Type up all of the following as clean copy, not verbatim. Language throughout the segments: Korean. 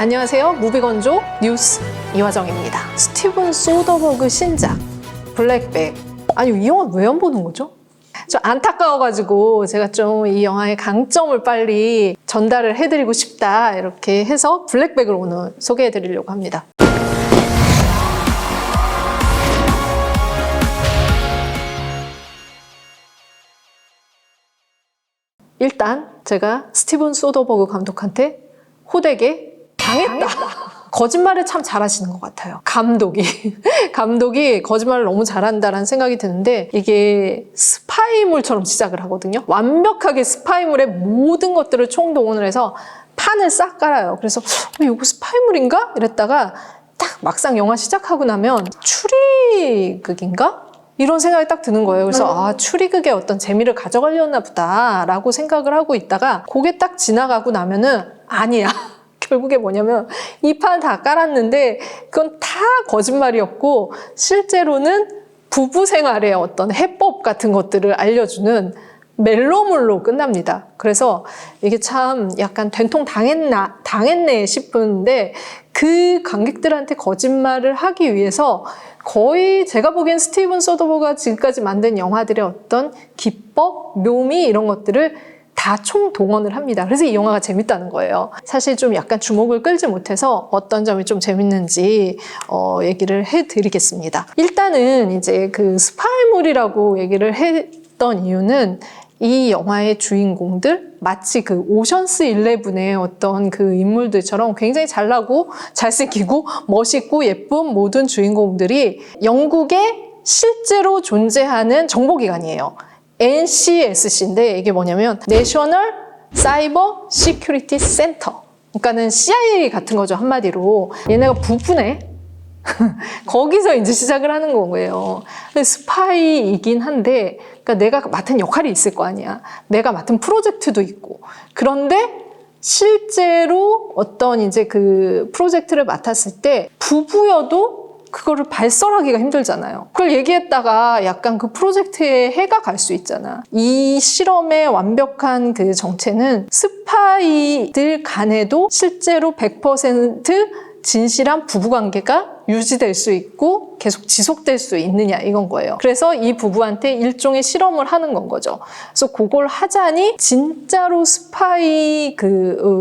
안녕하세요. 무비건조 뉴스 이화정입니다. 스티븐 소더버그 신작 블랙백. 아니, 이 영화 왜 안 보는 거죠? 좀 안타까워가지고 제가 좀 이 영화의 강점을 빨리 전달을 해드리고 싶다, 이렇게 해서 블랙백을 오늘 소개해드리려고 합니다. 일단 제가 스티븐 소더버그 감독한테 호되게 당했다. 거짓말을 참 잘하시는 것 같아요. 감독이 거짓말을 너무 잘한다라는 생각이 드는데, 이게 스파이물처럼 시작을 하거든요. 완벽하게 스파이물의 모든 것들을 총동원을 해서 판을 싹 깔아요. 그래서 이거 스파이물인가? 이랬다가 딱 막상 영화 시작하고 나면 추리극인가? 이런 생각이 딱 드는 거예요. 그래서 추리극의 어떤 재미를 가져가려나 보다 라고 생각을 하고 있다가, 그게 딱 지나가고 나면은 아니야. 결국에 뭐냐면 이 판 다 깔았는데 그건 다 거짓말이었고, 실제로는 부부 생활의 어떤 해법 같은 것들을 알려주는 멜로물로 끝납니다. 그래서 이게 참 약간 된통 당했네 싶은데, 그 관객들한테 거짓말을 하기 위해서 거의 제가 보기엔 스티븐 소더버그가 지금까지 만든 영화들의 어떤 기법, 묘미 이런 것들을 다 총동원을 합니다. 그래서 이 영화가 재밌다는 거예요. 사실 좀 약간 주목을 끌지 못해서 어떤 점이 좀 재밌는지 얘기를 해드리겠습니다. 일단은 이제 그 스파이물이라고 얘기를 했던 이유는, 이 영화의 주인공들 마치 그 오션스 11의 어떤 그 인물들처럼 굉장히 잘나고 잘생기고 멋있고 예쁜 모든 주인공들이 영국에 실제로 존재하는 정보기관이에요. NCSC인데 이게 뭐냐면 National Cyber Security Center. 그러니까는 CIA 같은 거죠, 한마디로. 얘네가 부부네. 거기서 이제 시작을 하는 거예요. 스파이이긴 한데, 그러니까 내가 맡은 역할이 있을 거 아니야. 내가 맡은 프로젝트도 있고. 그런데 실제로 어떤 이제 그 프로젝트를 맡았을 때 부부여도 그거를 발설하기가 힘들잖아요. 그걸 얘기했다가 약간 그 프로젝트에 해가 갈 수 있잖아. 이 실험의 완벽한 그 정체는 스파이들 간에도 실제로 100% 진실한 부부관계가 유지될 수 있고 계속 지속될 수 있느냐, 이건 거예요. 그래서 이 부부한테 일종의 실험을 하는 건 거죠. 그래서 그걸 하자니 진짜로 스파이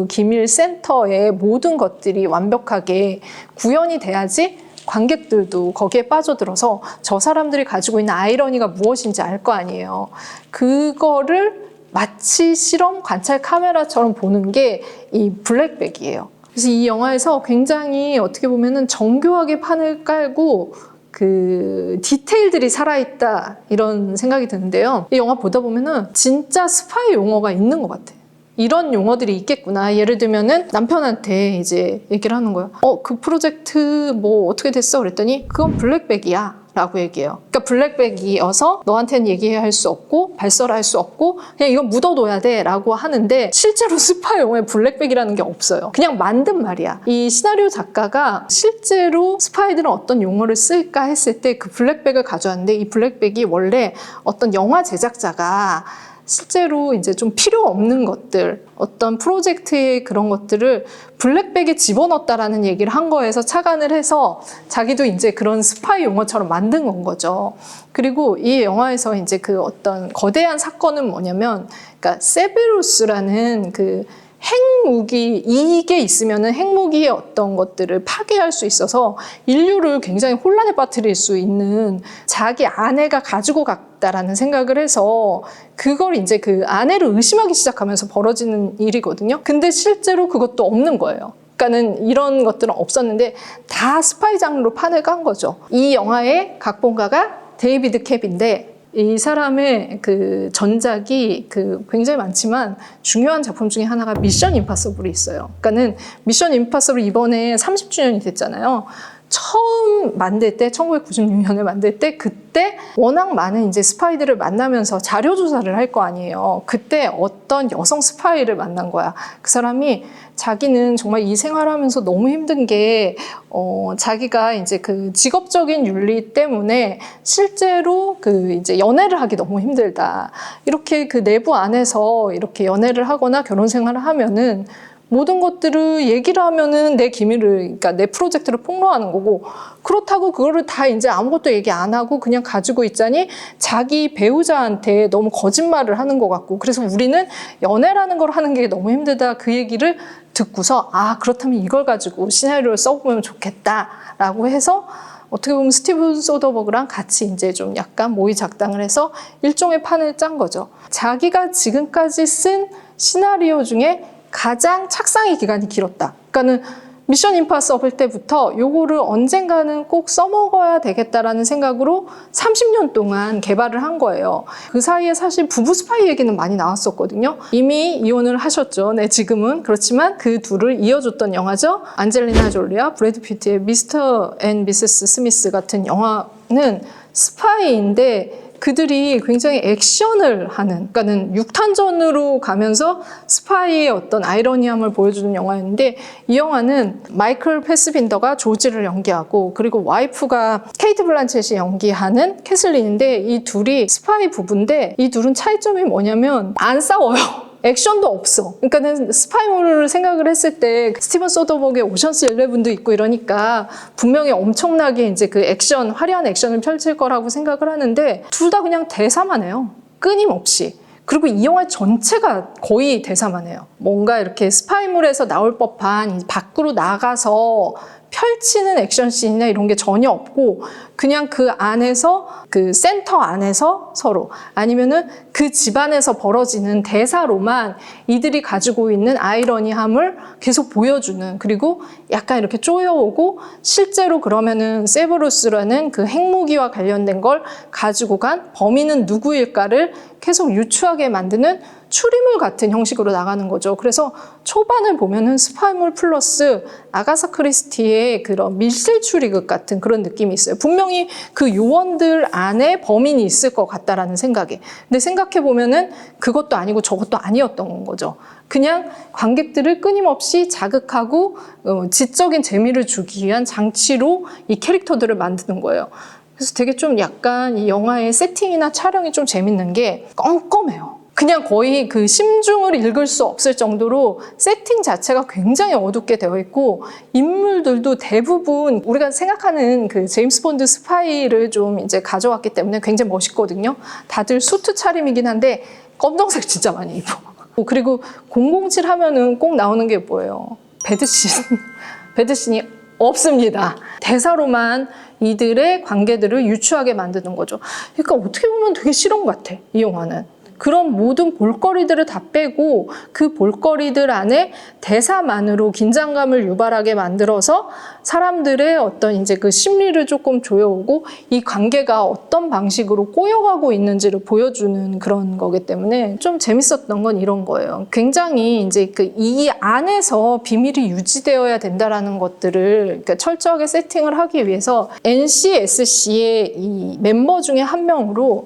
기밀 센터의 모든 것들이 완벽하게 구현이 돼야지 관객들도 거기에 빠져들어서 저 사람들이 가지고 있는 아이러니가 무엇인지 알 거 아니에요. 그거를 마치 실험 관찰 카메라처럼 보는 게 이 블랙백이에요. 그래서 이 영화에서 굉장히 어떻게 보면은 정교하게 판을 깔고 그 디테일들이 살아있다, 이런 생각이 드는데요. 이 영화 보다 보면은 진짜 스파이 용어가 있는 것 같아요. 이런 용어들이 있겠구나. 예를 들면은 남편한테 이제 얘기를 하는 거예요. 그 프로젝트 뭐 어떻게 됐어? 그랬더니 그건 블랙백이야 라고 얘기해요. 그러니까 블랙백이어서 너한테는 얘기할 수 없고 발설할 수 없고 그냥 이건 묻어둬야 돼 라고 하는데, 실제로 스파 용어에 블랙백이라는 게 없어요. 그냥 만든 말이야. 이 시나리오 작가가 실제로 스파이들은 어떤 용어를 쓸까 했을 때 그 블랙백을 가져왔는데, 이 블랙백이 원래 어떤 영화 제작자가 실제로 이제 좀 필요 없는 것들, 어떤 프로젝트의 그런 것들을 블랙백에 집어넣었다라는 얘기를 한 거에서 착안을 해서 자기도 이제 그런 스파이 용어처럼 만든 건 거죠. 그리고 이 영화에서 이제 그 어떤 거대한 사건은 뭐냐면, 그러니까 세베루스라는 그 핵무기, 이게 있으면은 핵무기의 어떤 것들을 파괴할 수 있어서 인류를 굉장히 혼란에 빠뜨릴 수 있는 자기 아내가 가지고 갔다라는 생각을 해서, 그걸 이제 그 아내를 의심하기 시작하면서 벌어지는 일이거든요. 근데 실제로 그것도 없는 거예요. 그러니까는 이런 것들은 없었는데 다 스파이 장르로 판을 깐 거죠. 이 영화의 각본가가 데이비드 캡인데, 이 사람의 그 전작이 굉장히 많지만 중요한 작품 중에 하나가 미션 임파서블이 있어요. 그러니까는 미션 임파서블 이번에 30주년이 됐잖아요. 처음 만들 때 1996년에 만들 때, 그때 워낙 많은 이제 스파이들을 만나면서 자료 조사를 할 거 아니에요. 그때 어떤 여성 스파이를 만난 거야. 그 사람이 자기는 정말 이 생활하면서 너무 힘든 게 자기가 이제 그 직업적인 윤리 때문에 실제로 그 이제 연애를 하기 너무 힘들다. 이렇게 그 내부 안에서 이렇게 연애를 하거나 결혼 생활을 하면은 모든 것들을 얘기를 하면은 내 기밀을, 그러니까 내 프로젝트를 폭로하는 거고, 그렇다고 그거를 다 이제 아무것도 얘기 안 하고 그냥 가지고 있자니 자기 배우자한테 너무 거짓말을 하는 것 같고, 그래서 우리는 연애라는 걸 하는 게 너무 힘들다, 그 얘기를 듣고서 아, 그렇다면 이걸 가지고 시나리오를 써보면 좋겠다라고 해서 어떻게 보면 스티븐 소더버그랑 같이 이제 좀 약간 모의 작당을 해서 일종의 판을 짠 거죠. 자기가 지금까지 쓴 시나리오 중에 가장 착상의 기간이 길었다. 그러니까는 미션 임파서블 때부터 요거를 언젠가는 꼭 써먹어야 되겠다라는 생각으로 30년 동안 개발을 한 거예요. 그 사이에 사실 부부 스파이 얘기는 많이 나왔었거든요. 이미 이혼을 하셨죠. 네, 지금은. 그렇지만 그 둘을 이어줬던 영화죠. 안젤리나 졸리와 브래드 피트의 미스터 앤 미세스 스미스 같은 영화는 스파이인데 그들이 굉장히 액션을 하는, 그러니까는 육탄전으로 가면서 스파이의 어떤 아이러니함을 보여주는 영화였는데, 이 영화는 마이클 패스빈더가 조지를 연기하고, 그리고 와이프가 케이트 블란쳇이 연기하는 캐슬린인데, 이 둘이 스파이 부부인데, 이 둘은 차이점이 뭐냐면 안 싸워요. 액션도 없어. 그러니까는 스파이물을 생각을 했을 때 스티븐 소더버그의 오션스 11도 있고 이러니까 분명히 엄청나게 이제 그 액션, 화려한 액션을 펼칠 거라고 생각을 하는데 둘 다 그냥 대사만 해요. 끊임없이. 그리고 이 영화 전체가 거의 대사만 해요. 뭔가 이렇게 스파이물에서 나올 법한 밖으로 나가서 펼치는 액션씬이나 이런 게 전혀 없고 그냥 그 안에서 그 센터 안에서 서로 아니면은 그 집안에서 벌어지는 대사로만 이들이 가지고 있는 아이러니함을 계속 보여주는, 그리고 약간 이렇게 쪼여오고 실제로 그러면은 세버루스라는 그 핵무기와 관련된 걸 가지고 간 범인은 누구일까를 계속 유추하게 만드는 추리물 같은 형식으로 나가는 거죠. 그래서 초반을 보면은 스파이물 플러스 아가사 크리스티의 그런 밀실 추리극 같은 그런 느낌이 있어요. 분명히 그 요원들 안에 범인이 있을 것 같다라는 생각에. 근데 생각해 보면은 그것도 아니고 저것도 아니었던 거죠. 그냥 관객들을 끊임없이 자극하고 지적인 재미를 주기 위한 장치로 이 캐릭터들을 만드는 거예요. 그래서 되게 좀 약간 이 영화의 세팅이나 촬영이 좀 재밌는 게 껌껌해요. 그냥 거의 그 심중을 읽을 수 없을 정도로 세팅 자체가 굉장히 어둡게 되어 있고 인물들도 대부분 우리가 생각하는 그 제임스 본드 스파이를 좀 이제 가져왔기 때문에 굉장히 멋있거든요. 다들 수트 차림이긴 한데 검정색 진짜 많이 입어. 그리고 007 하면은 꼭 나오는 게 뭐예요? 배드씬. 배드씬이 없습니다. 대사로만 이들의 관계들을 유추하게 만드는 거죠. 그러니까 어떻게 보면 되게 싫은 것 같아, 이 영화는. 그런 모든 볼거리들을 다 빼고 그 볼거리들 안에 대사만으로 긴장감을 유발하게 만들어서 사람들의 어떤 이제 그 심리를 조금 조여오고 이 관계가 어떤 방식으로 꼬여가고 있는지를 보여주는 그런 거기 때문에 좀 재밌었던 건 이런 거예요. 굉장히 이제 그 이 안에서 비밀이 유지되어야 된다라는 것들을 그러니까 철저하게 세팅을 하기 위해서 NCSC의 이 멤버 중에 한 명으로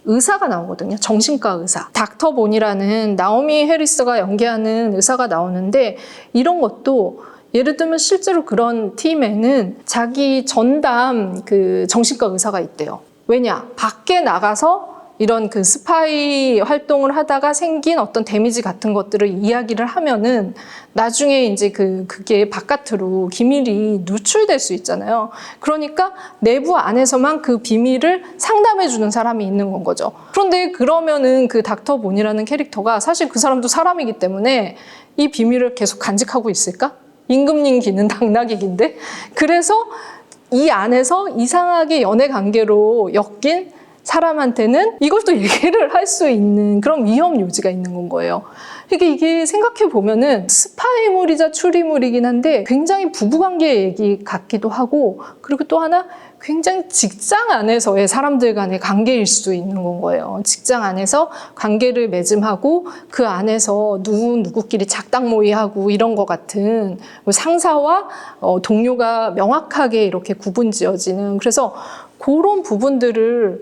의사가 나오거든요. 정신과 의사. 닥터 본이라는 나오미 해리스가 연기하는 의사가 나오는데 이런 것도 예를 들면 실제로 그런 팀에는 자기 전담 그 정신과 의사가 있대요. 왜냐? 밖에 나가서 이런 그 스파이 활동을 하다가 생긴 어떤 데미지 같은 것들을 이야기를 하면은 나중에 이제 그게 바깥으로 기밀이 누출될 수 있잖아요. 그러니까 내부 안에서만 그 비밀을 상담해주는 사람이 있는 건 거죠. 그런데 그러면은 그 닥터 본이라는 캐릭터가 사실 그 사람도 사람이기 때문에 이 비밀을 계속 간직하고 있을까? 임금님 기는 당나귀인데. 그래서 이 안에서 이상하게 연애 관계로 엮인 사람한테는 이걸 또 얘기를 할 수 있는 그런 위험 요지가 있는 건 거예요. 이게 생각해 보면은 스파이물이자 추리물이긴 한데 굉장히 부부관계 얘기 같기도 하고 그리고 또 하나 굉장히 직장 안에서의 사람들 간의 관계일 수 있는 건 거예요. 직장 안에서 관계를 맺음하고 그 안에서 누구끼리 작당 모의하고 이런 것 같은 상사와 동료가 명확하게 이렇게 구분지어지는 그래서 그런 부분들을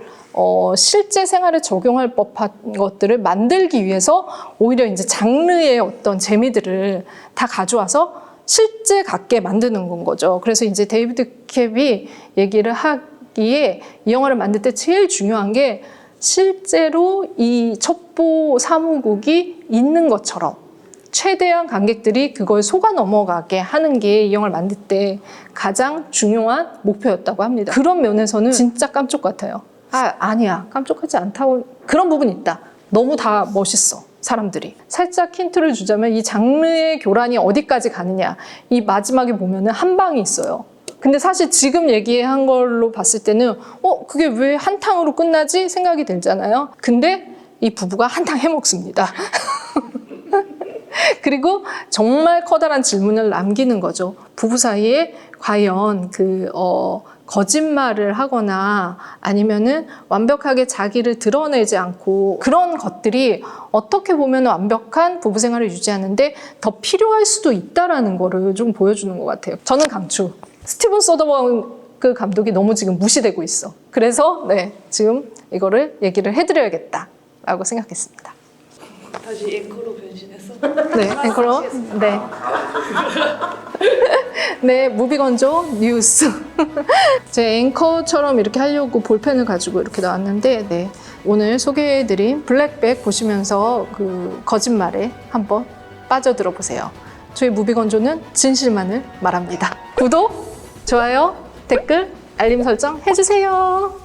실제 생활에 적용할 법한 것들을 만들기 위해서 오히려 이제 장르의 어떤 재미들을 다 가져와서 실제 같게 만드는 건 거죠. 그래서 이제 데이비드 캡이 얘기를 하기에 이 영화를 만들 때 제일 중요한 게 실제로 이 첩보 사무국이 있는 것처럼 최대한 관객들이 그걸 속아 넘어가게 하는 게 이 영화를 만들 때 가장 중요한 목표였다고 합니다. 그런 면에서는 진짜 깜쪽 같아요. 아니야. 깜짝하지 않다고. 그런 부분이 있다. 너무 다 멋있어. 사람들이. 살짝 힌트를 주자면 이 장르의 교란이 어디까지 가느냐. 이 마지막에 보면은 한 방이 있어요. 근데 사실 지금 얘기한 걸로 봤을 때는 그게 왜 한탕으로 끝나지? 생각이 들잖아요. 근데 이 부부가 한탕 해먹습니다. 그리고 정말 커다란 질문을 남기는 거죠. 부부 사이에 과연 거짓말을 하거나 아니면은 완벽하게 자기를 드러내지 않고 그런 것들이 어떻게 보면 완벽한 부부 생활을 유지하는데 더 필요할 수도 있다라는 거를 좀 보여주는 것 같아요. 저는 강추. 스티븐 소더버그 감독이 너무 지금 무시되고 있어. 그래서 지금 이거를 얘기를 해드려야겠다라고 생각했습니다. 다시 앵커로 변신했어? 네, 앵커로. 네. 네, 무비건조 뉴스. 제 앵커처럼 이렇게 하려고 볼펜을 가지고 이렇게 나왔는데, 오늘 소개해드린 블랙백 보시면서 그 거짓말에 한번 빠져들어 보세요. 저희 무비건조는 진실만을 말합니다. 구독, 좋아요, 댓글, 알림 설정 해주세요.